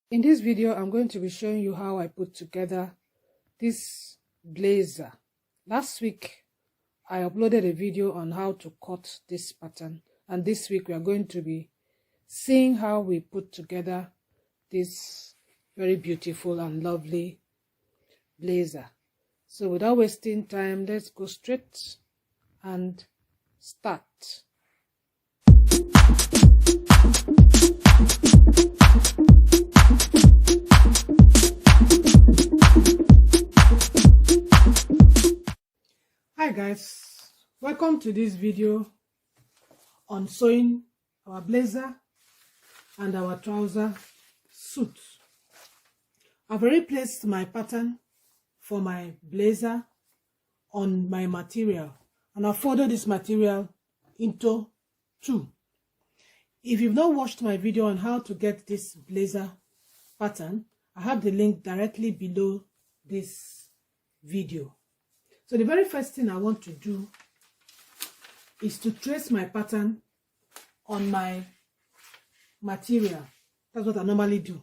In this video, I'm going to be showing you how I put together this blazer. Last week, I uploaded a video on how to cut this pattern, and this week we are going to be seeing how we put together this very beautiful and lovely blazer. So without wasting time, let's go straight and start. Hi guys, welcome to this video on sewing our blazer and our trouser suit. I've already placed my pattern for my blazer on my material, and I've folded this material into two. If you've not watched my video on how to get this blazer pattern, I have the link directly below this video. So the very first thing I want to do is to trace my pattern on my material. That's what I normally do.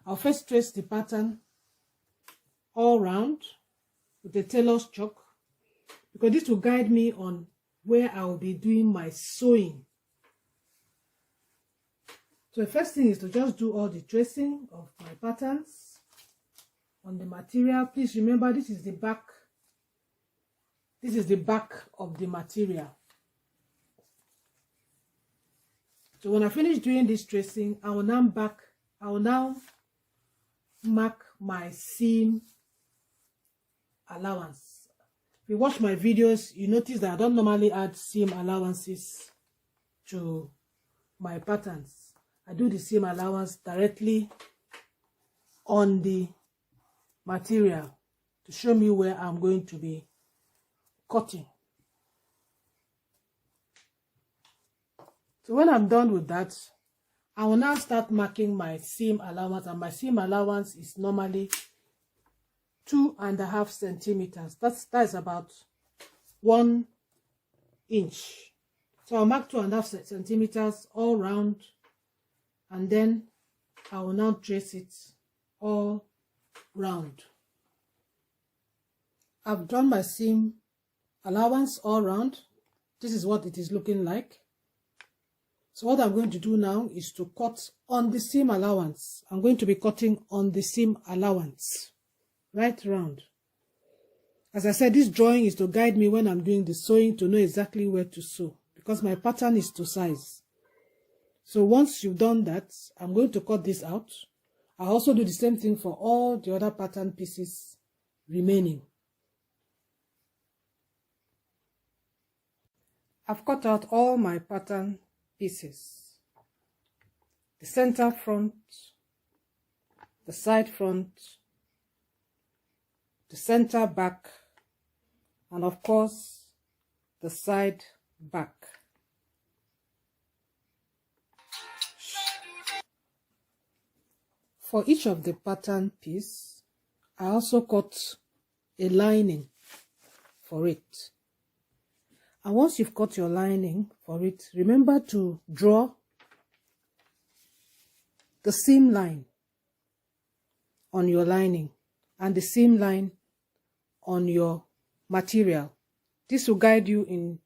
I'll first trace the pattern all round with the tailor's chalk, because this will guide me on where I will be doing my sewing. So the first thing is to just do all the tracing of my patterns on the material. Please remember, this is the back. This is the back of the material. So when I finish doing this tracing, I will now mark my seam allowance. If you watch my videos, you notice that I don't normally add seam allowances to my patterns. I do the seam allowance directly on the material to show me where I'm going to be cutting. So when I'm done with that, I will now start marking my seam allowance, and my seam allowance is normally 2.5 centimeters. That's about 1 inch. So I'll mark 2.5 centimeters all round, and then I will now trace it all round. I've done my seam allowance all round. This is what it is looking like. So what I'm going to do now is to cut on the seam allowance. I'm going to be cutting on the seam allowance right round. As I said, this drawing is to guide me when I'm doing the sewing, to know exactly where to sew, because my pattern is to size. So once you've done that, I'm going to cut this out. I also do the same thing for all the other pattern pieces remaining. I've cut out all my pattern pieces. The center front, the side front, the center back, and of course, the side back. For each of the pattern piece, I also cut a lining for it. And once you've cut your lining for it, remember to draw the seam line on your lining and the seam line on your material. This will guide you in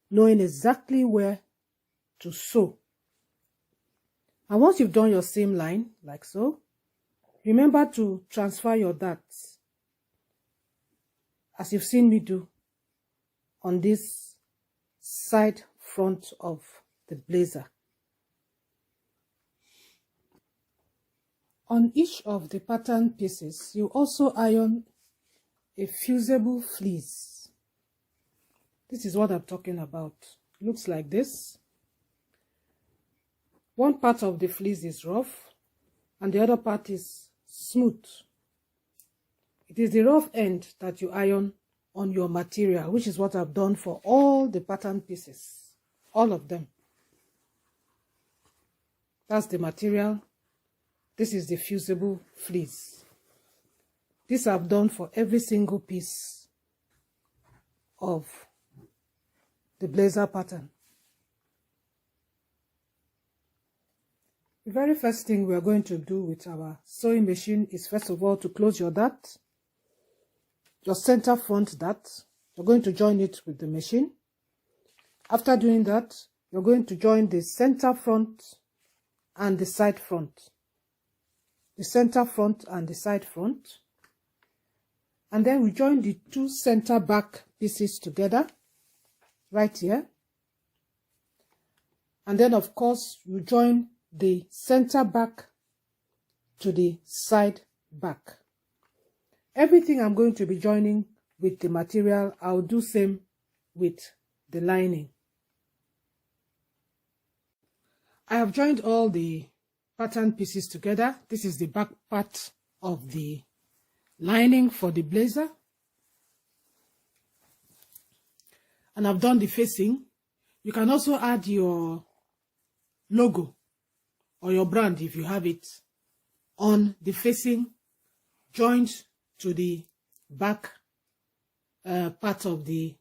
knowing exactly where to sew. And once you've done your seam line, like so, remember to transfer your darts, as you've seen me do on this side front of the blazer. On each of the pattern pieces, you also iron a fusible fleece. This is what I'm talking about. It looks like this. One part of the fleece is rough and the other part is smooth. It is the rough end that you iron on your material, which is what I've done for all the pattern pieces, all of them. That's the material. This is the fusible fleece. This I've done for every single piece of the blazer pattern. The very first thing we are going to do with our sewing machine is first of all to close your dart, your center front dart. You're going to join it with the machine. After doing that, you're going to join the center front and the side front. The center front and the side front. And then we join the two center back pieces together, right here. And then of course, you join the center back to the side back. Everything I'm going to be joining with the material, I'll do same with the lining. I have joined all the pattern pieces together. This is the back part of the lining for the blazer. And I've done the facing. You can also add your logo or your brand if you have it on the facing joined to the back part of the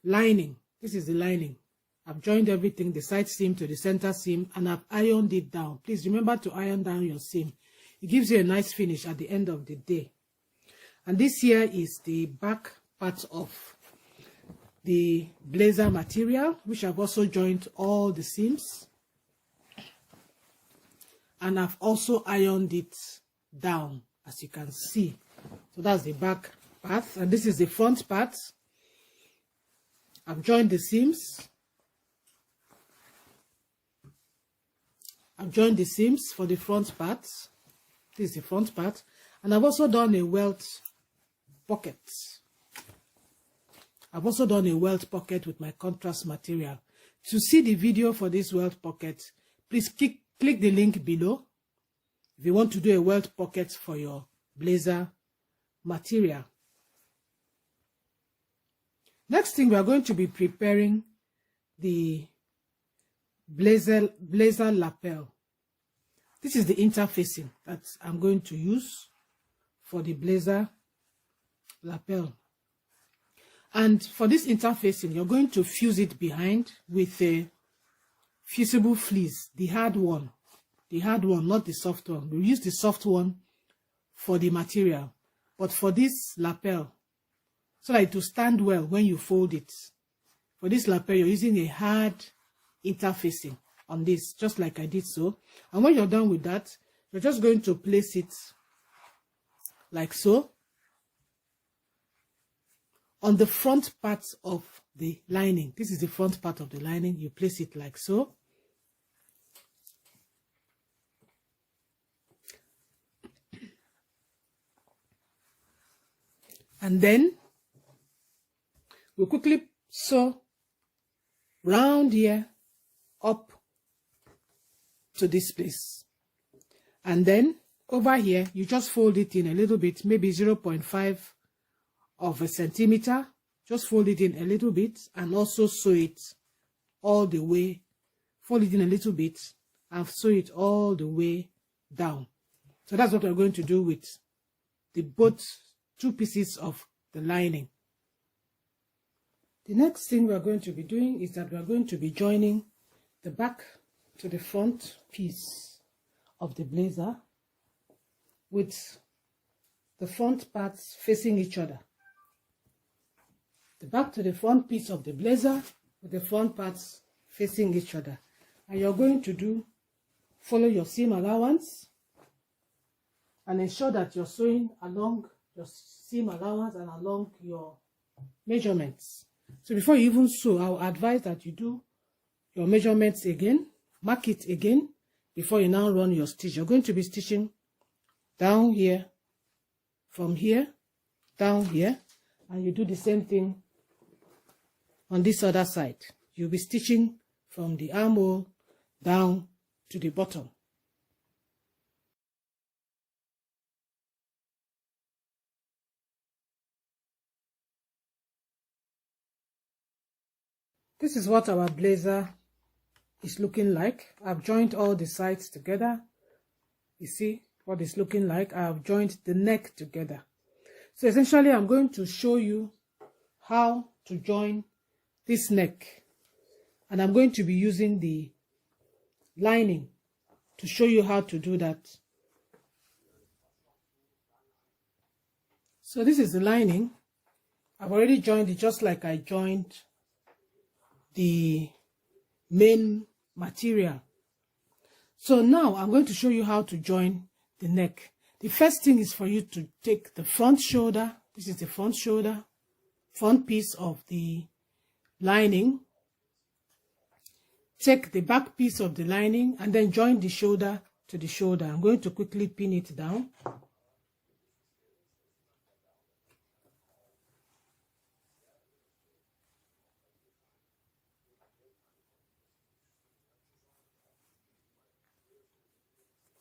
lining. This is the lining. I've joined everything, the side seam to the center seam, and I've ironed it down. Please remember to iron down your seam. It gives you a nice finish at the end of the day. And this here is the back part of the blazer material, which I've also joined all the seams. And I've also ironed it down, as you can see. So that's the back part, and this is the front part. I've joined the seams. I've joined the seams for the front part. This is the front part. And I've also done a welt pocket. I've also done a welt pocket with my contrast material. To see the video for this welt pocket, please click the link below if you want to do a welt pocket for your blazer material. Next thing, we are going to be preparing the blazer lapel. This is the interfacing that I'm going to use for the blazer lapel. And for this interfacing, you're going to fuse it behind with a fusible fleece, the hard one, not the soft one. We'll use the soft one for the material, but for this lapel, so that it will stand well when you fold it. For this lapel, you're using a hard interfacing on this, just like I did so. And when you're done with that, you're just going to place it like so on the front part of the lining. This is the front part of the lining. You place it like so. And then we'll quickly sew round here up to this place. And then over here, you just fold it in a little bit, maybe 0.5 of a centimeter. Just fold it in a little bit and also sew it all the way. Fold it in a little bit and sew it all the way down. So that's what we're going to do with the both two pieces of the lining. The next thing we're going to be doing is that we're going to be joining the back to the front piece of the blazer with the front parts facing each other. The back to the front piece of the blazer with the front parts facing each other. And you're going to follow your seam allowance and ensure that you're sewing along your seam allowance and along your measurements. So before you even sew, I'll advise that you do your measurements again, mark it again before you now run your stitch. You're going to be stitching down here, from here, down here, and you do the same thing on this other side. You'll be stitching from the armhole down to the bottom. This is what our blazer is looking like. I've joined all the sides together. You see what it's looking like. I've joined the neck together. So essentially, I'm going to show you how to join this neck. And I'm going to be using the lining to show you how to do that. So this is the lining. I've already joined it just like I joined the main material. So now I'm going to show you how to join the neck. The first thing is for you to take the front shoulder. This is the front shoulder, front piece of the lining. Take the back piece of the lining and then join the shoulder to the shoulder. I'm going to quickly pin it down.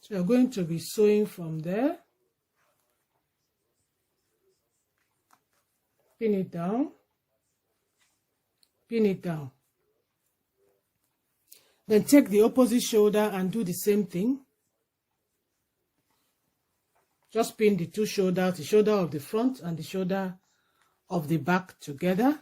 So you're going to be sewing from there. Pin it down. Pin it down. Then take the opposite shoulder and do the same thing. Just pin the two shoulders, the shoulder of the front and the shoulder of the back together.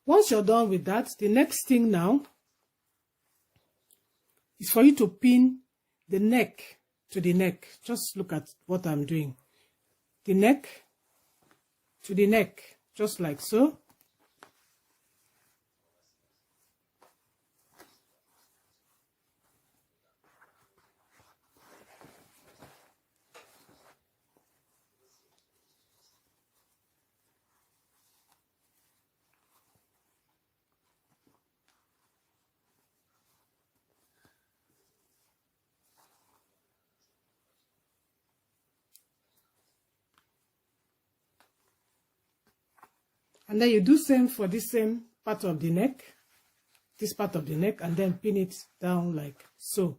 Once you're done with that, the next thing now is for you to pin the neck to the neck. Just look at what I'm doing. The neck to the neck, just like so. And then you do same for this same part of the neck, this part of the neck, and then pin it down like so.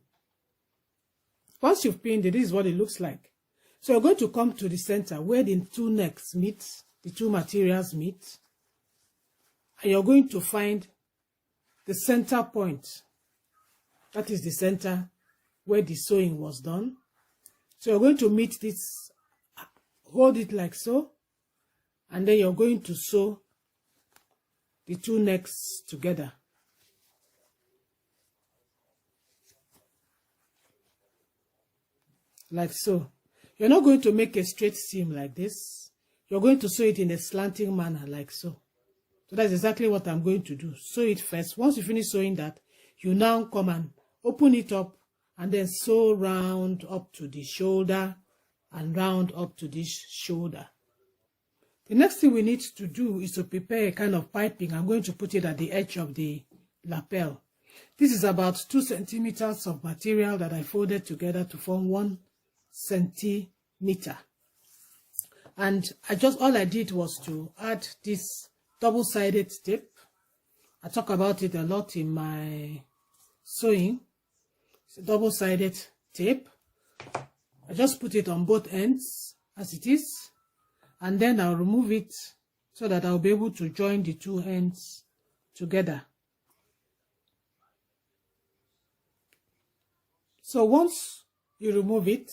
Once you've pinned it, this is what it looks like. So you're going to come to the center where the two necks meet, the two materials meet, and you're going to find the center point. That is the center where the sewing was done. So you're going to meet this, hold it like so, and then you're going to sew the two necks together. Like so. You're not going to make a straight seam like this. You're going to sew it in a slanting manner like so. So that's exactly what I'm going to do. Sew it first. Once you finish sewing that, you now come and open it up and then sew round up to the shoulder and round up to this shoulder. The next thing we need to do is to prepare a kind of piping. I'm going to put it at the edge of the lapel. This is about 2 centimeters of material that I folded together to form 1 centimeter. And all I did was to add this double-sided tape. I talk about it a lot in my sewing. It's a double-sided tape. I just put it on both ends as it is. And then I'll remove it so that I'll be able to join the two ends together. So once you remove it,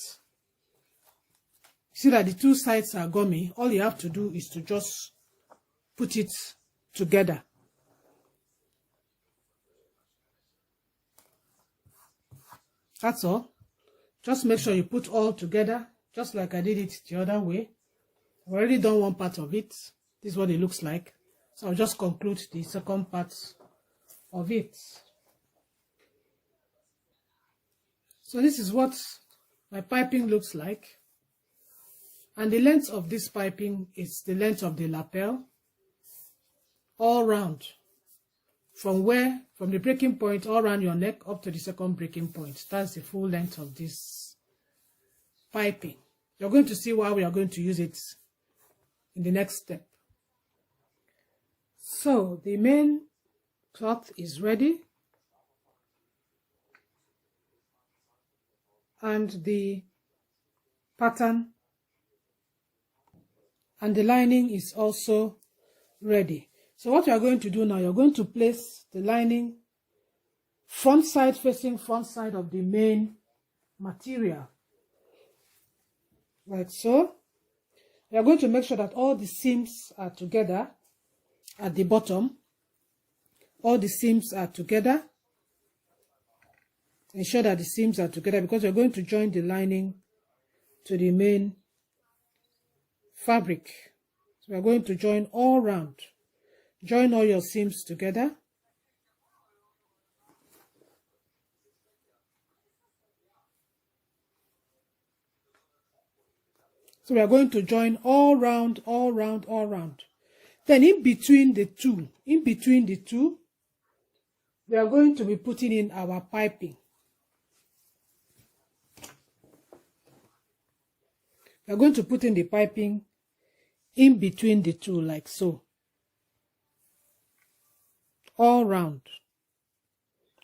see that the two sides are gummy. All you have to do is to just put it together. That's all. Just make sure you put all together, just like I did it the other way. I've already done one part of it. This is what it looks like. So I'll just conclude the second part of it. So this is what my piping looks like. And the length of this piping is the length of the lapel all round. From the breaking point all around your neck up to the second breaking point. That's the full length of this piping. You're going to see why we are going to use it in the next step. So the main cloth is ready, and the pattern and the lining is also ready. So what you are going to do now, you're going to place the lining front side facing front side of the main material, like so. You are going to make sure that all the seams are together at the bottom. All the seams are together. Ensure that the seams are together because you're going to join the lining to the main fabric. So we're going to join all round. Join all your seams together. So we are going to join all round, all round, all round. Then in between the two, we are going to be putting in our piping. We are going to put in the piping in between the two, like so. All round.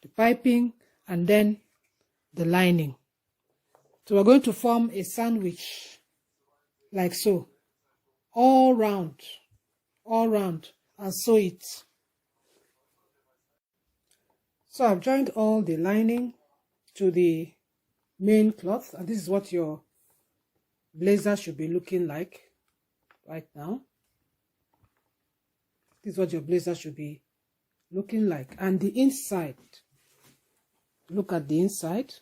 The piping and then the lining. So we're going to form a sandwich, like so. All round, and sew it. So I've joined all the lining to the main cloth, and this is what your blazer should be looking like right now. This is what your blazer should be looking like. And the inside, look at the inside,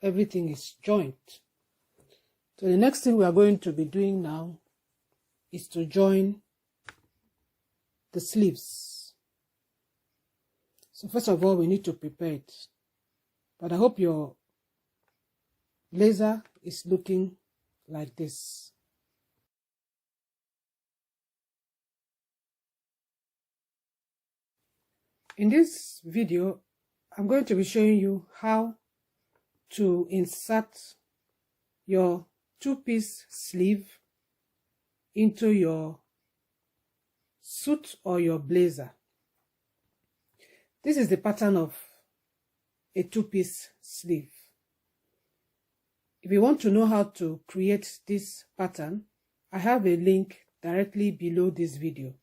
everything is joined. So the next thing we are going to be doing now is to join the sleeves. So first of all, we need to prepare it. But I hope your blazer is looking like this. In this video, I'm going to be showing you how to insert your two-piece sleeve into your suit or your blazer. This is the pattern of a two-piece sleeve. If you want to know how to create this pattern, I have a link directly below this video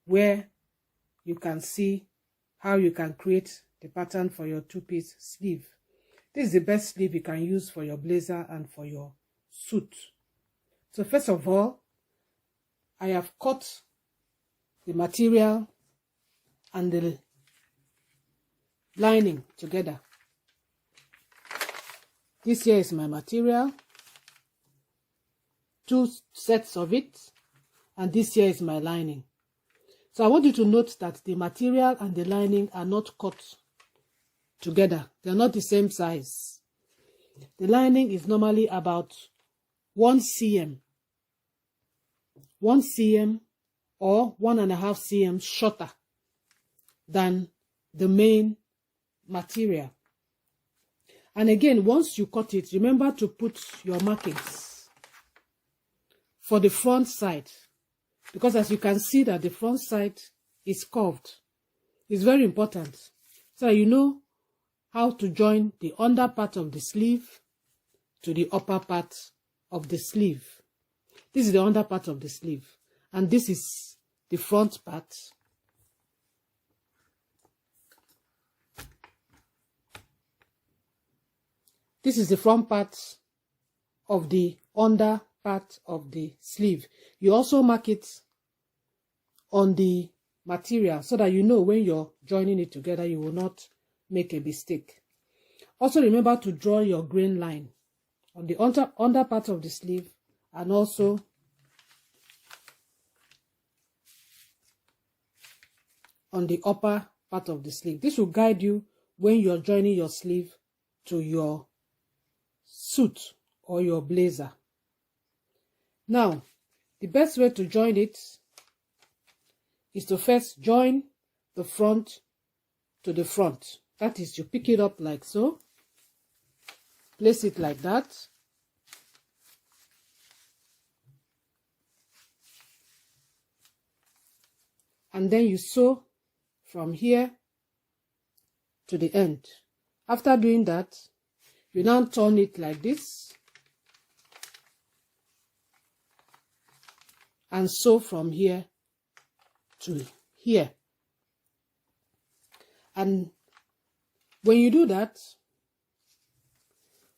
where you can see how you can create the pattern for your two-piece sleeve. This is the best sleeve you can use for your blazer and for your suit. So first of all, I have cut the material and the lining together. This here is my material, 2 sets of it, and this here is my lining. So I want you to note that the material and the lining are not cut together. They are not the same size. The lining is normally about 1 cm, 1 cm or 1.5 cm shorter than the main material. And again, once you cut it, remember to put your markings for the front side, because as you can see that the front side is curved. It's very important, so you know how to join the under part of the sleeve to the upper part of the sleeve. This is the under part of the sleeve, and this is the front part. This is the front part of the under part of the sleeve. You also mark it on the material so that you know when you're joining it together, you will not make a mistake. Also remember to draw your grain line on the under part of the sleeve and also on the upper part of the sleeve. This will guide you when you're joining your sleeve to your suit or your blazer. Now, the best way to join it is to first join the front to the front. That is, you pick it up like so, place it like that, and then you sew from here to the end. After doing that, you now turn it like this and sew from here to here. And when you do that,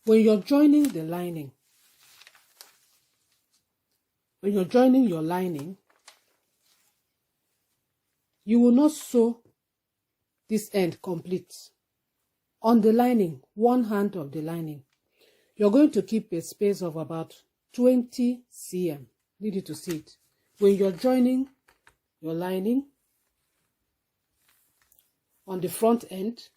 when you're joining the lining, when you're joining your lining, you will not sew this end complete. On the lining, one hand of the lining, you're going to keep a space of about 20 cm. Need you to see it. When you're joining your lining on the front end,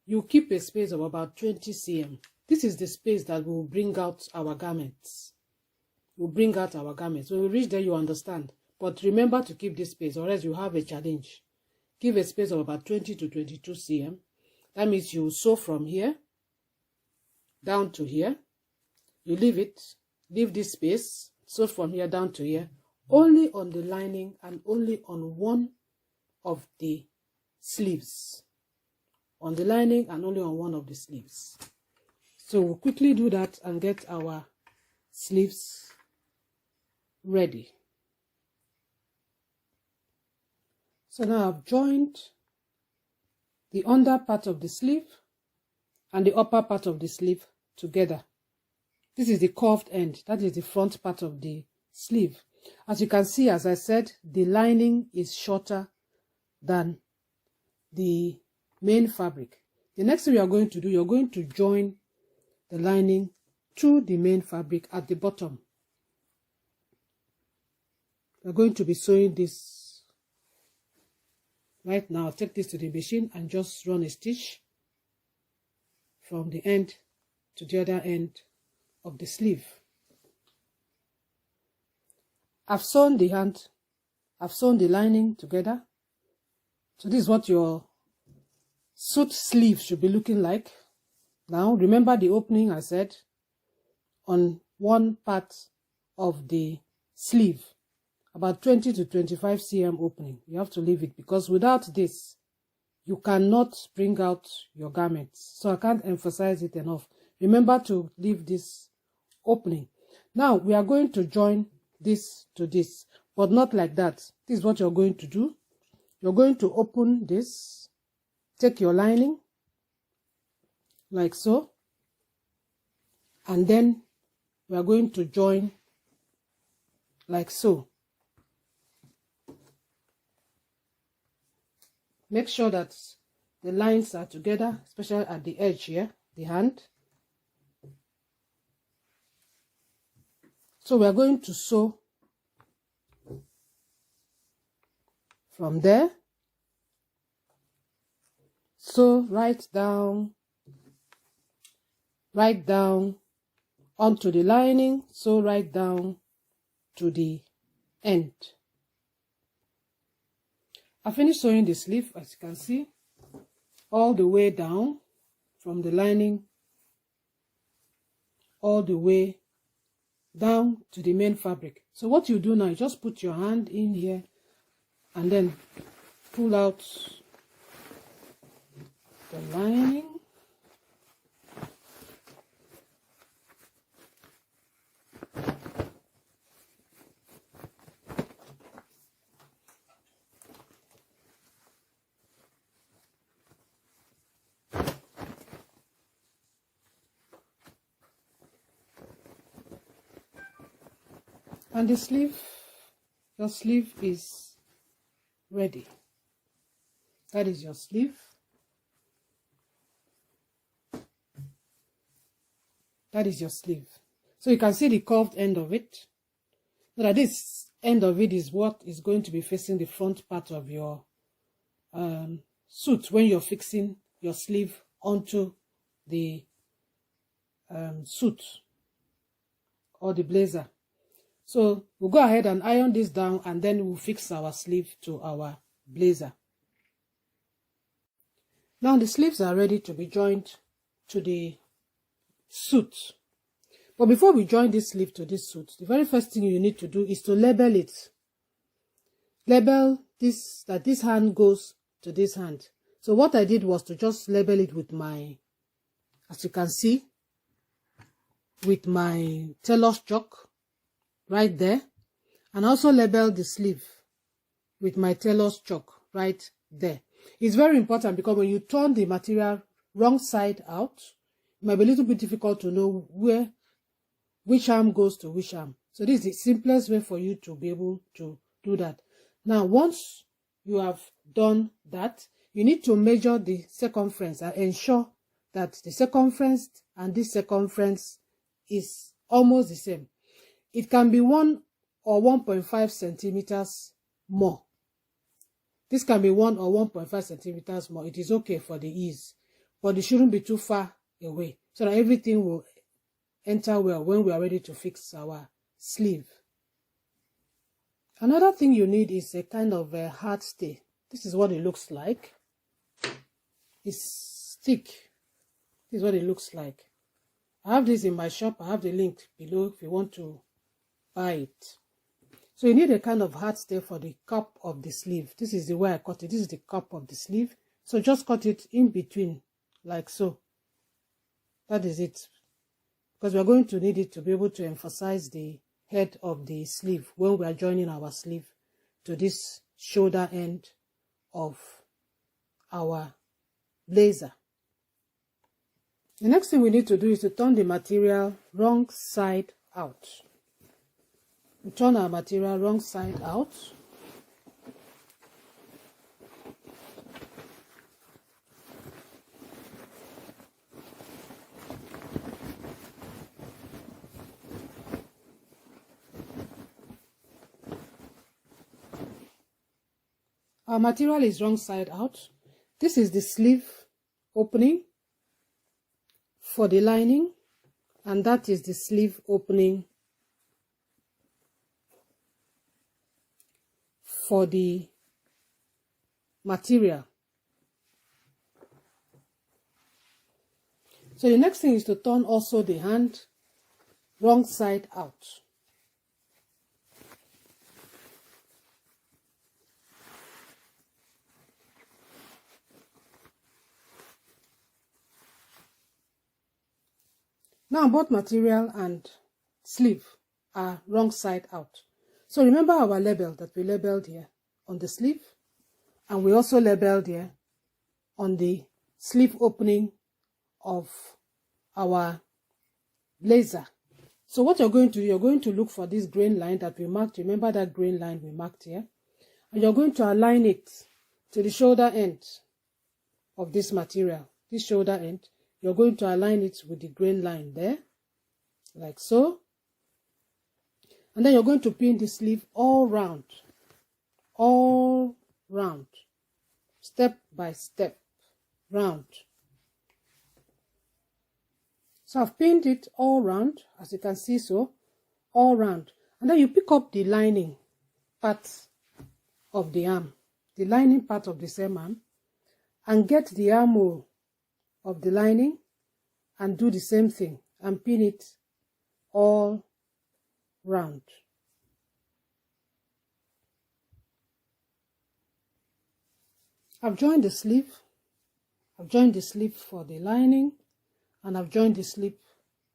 you keep a space of about 20 cm. This is the space that will bring out our garments. Will bring out our garments. When we reach there, you understand. But remember to keep this space, or else you have a challenge. Give a space of about 20 to 22 cm. That means you sew from here down to here. You leave it, leave this space, sew from here down to here, only on the lining and only on one of the sleeves. On the lining and only on one of the sleeves. So we'll quickly do that and get our sleeves ready. So now I've joined the under part of the sleeve and the upper part of the sleeve together. This is the curved end. That is the front part of the sleeve. As you can see, as I said, the lining is shorter than the main fabric. The next thing we are going to do, you're going to join the lining to the main fabric at the bottom. We're going to be sewing this right now. Take this to the machine and just run a stitch from the end to the other end of the sleeve. I've sewn the hand, I've sewn the lining together. So this is what your suit sleeve should be looking like. Now remember the opening I said on one part of the sleeve, about 20 to 25 cm opening. You have to leave it because without this you cannot bring out your garments. So I can't emphasize it enough. Remember to leave this opening. Now we are going to join this to this, but not like that. This is what you're going to do. You're going to open this, take your lining like so, and then we are going to join like so. Make sure that the lines are together, especially at the edge here, the hand. So we are going to sew from there. Sew right down onto the lining, sew right down to the end. I finished sewing the sleeve, as you can see, all the way down from the lining all the way down to the main fabric. So what you do now, you just put your hand in here and then pull out the lining. And the sleeve, your sleeve is ready. That is your sleeve. That is your sleeve. So you can see the curved end of it. So that this end of it is what is going to be facing the front part of your suit when you're fixing your sleeve onto the suit or the blazer. So we'll go ahead and iron this down and then we'll fix our sleeve to our blazer. Now the sleeves are ready to be joined to the suit. But before we join this sleeve to this suit, the very first thing you need to do is to label it. Label this, that this hand goes to this hand. So what I did was to just label it with my, as you can see, with my tailor's chalk right there, and also label the sleeve with my tailor's chalk right there. It's very important because when you turn the material wrong side out, it might be a little bit difficult to know which arm goes to which arm. So this is the simplest way for you to be able to do that. Now, once you have done that, you need to measure the circumference and ensure that the circumference and this circumference is almost the same. It can be 1 or 1.5 centimeters more. This can be 1 or 1.5 centimeters more. It is okay for the ease, but it shouldn't be too far away so that everything will enter well when we are ready to fix our sleeve. Another thing you need is a kind of a hard stay. This is what it looks like. It's thick. This is what it looks like. I have this in my shop. I have the link below if you want to buy it. So you need a kind of hard stay for the cup of the sleeve. This is the way I cut it. This is the cup of the sleeve. So just cut it in between, like so. That is it. Because we are going to need it to be able to emphasize the head of the sleeve when we are joining our sleeve to this shoulder end of our blazer. The next thing we need to do is to turn the material wrong side out. We turn our material wrong side out. Our material is wrong side out. This is the sleeve opening for the lining, and that is the sleeve opening for the material. So the next thing is to turn also the hand wrong side out. Now both material and sleeve are wrong side out. So remember our label that we labeled here on the sleeve, and we also labeled here on the sleeve opening of our blazer. So what you're going to do, you're going to look for this grain line that we marked. Remember that grain line we marked here? And you're going to align it to the shoulder end of this material. This shoulder end, you're going to align it with the grain line there, like so. And then you're going to pin the sleeve all round, step by step, round. So I've pinned it all round, as you can see, so all round. And then you pick up the lining part of the arm, the lining part of the same arm, and get the armhole of the lining and do the same thing and pin it all round. I've joined the sleeve. I've joined the sleeve for the lining, and I've joined the sleeve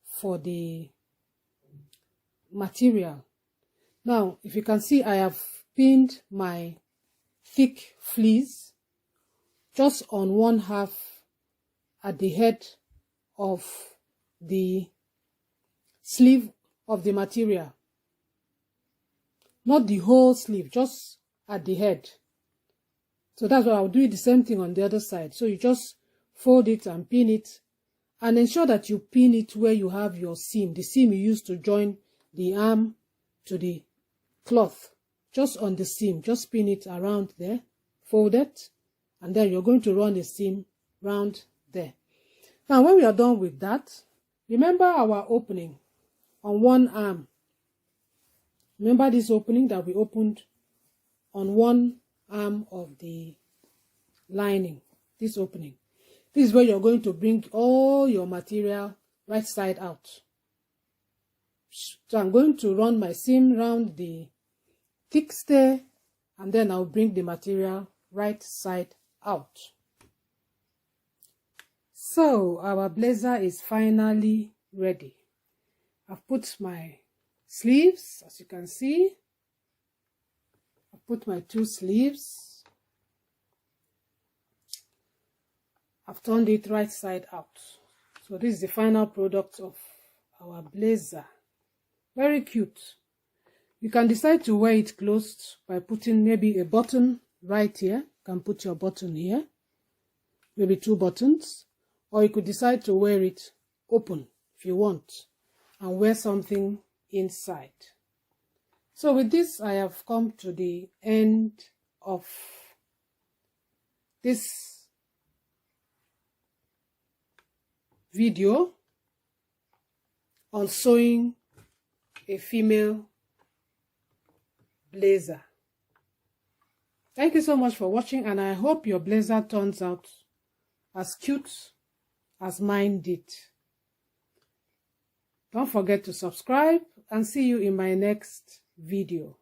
for the material. Now, if you can see, I have pinned my thick fleece just on one half at the head of the sleeve of the material. Not the whole sleeve, just at the head. So that's why I'll do the same thing on the other side. So you just fold it and pin it, and ensure that you pin it where you have your seam, the seam you use to join the arm to the cloth. Just on the seam, just pin it around there, fold it, and then you're going to run the seam round there. Now when we are done with that, remember our opening on one arm. Remember this opening that we opened on one arm of the lining, this opening. This is where you're going to bring all your material right side out. So I'm going to run my seam round the thick stay, and then I'll bring the material right side out. So our blazer is finally ready. I've put my sleeves, as you can see. I've put my 2 sleeves. I've turned it right side out. So this is the final product of our blazer. Very cute. You can decide to wear it closed by putting maybe a button right here. You can put your button here, maybe 2 buttons, or you could decide to wear it open if you want and wear something inside. So with this, I have come to the end of this video on sewing a female blazer. Thank you so much for watching, and I hope your blazer turns out as cute as mine did. Don't forget to subscribe, and see you in my next video.